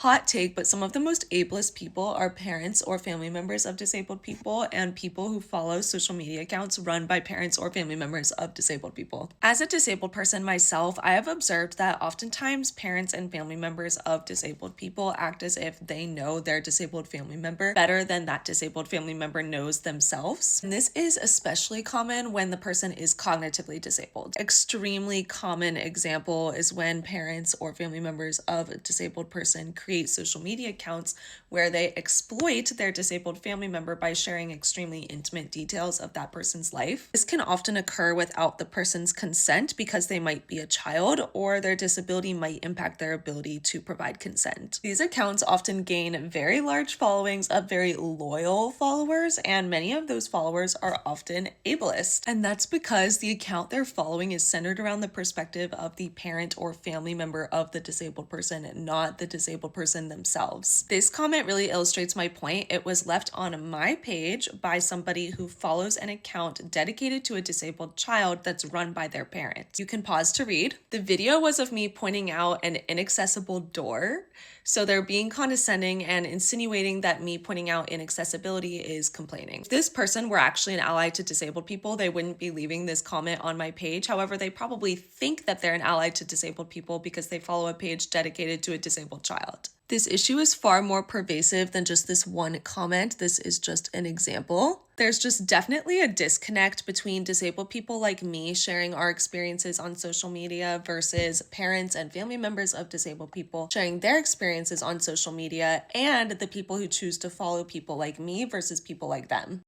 Hot take, but some of the most ableist people are parents or family members of disabled people and people who follow social media accounts run by parents or family members of disabled people. As a disabled person myself, I have observed that oftentimes parents and family members of disabled people act as if they know their disabled family member better than that disabled family member knows themselves. And this is especially common when the person is cognitively disabled. Extremely common example is when parents or family members of a disabled person create social media accounts where they exploit their disabled family member by sharing extremely intimate details of that person's life. This can often occur without the person's consent because they might be a child or their disability might impact their ability to provide consent. These accounts often gain very large followings of very loyal followers, and many of those followers are often ableist. And that's because the account they're following is centered around the perspective of the parent or family member of the disabled person, not the disabled person themselves. This comment really illustrates my point. It was left on my page by somebody who follows an account dedicated to a disabled child that's run by their parents. You can pause to read. The video was of me pointing out an inaccessible door. So they're being condescending and insinuating that me pointing out inaccessibility is complaining. If this person were actually an ally to disabled people, they wouldn't be leaving this comment on my page. However, they probably think that they're an ally to disabled people because they follow a page dedicated to a disabled child. This issue is far more pervasive than just this one comment. This is just an example. There's just definitely a disconnect between disabled people like me sharing our experiences on social media versus parents and family members of disabled people sharing their experiences on social media, and the people who choose to follow people like me versus people like them.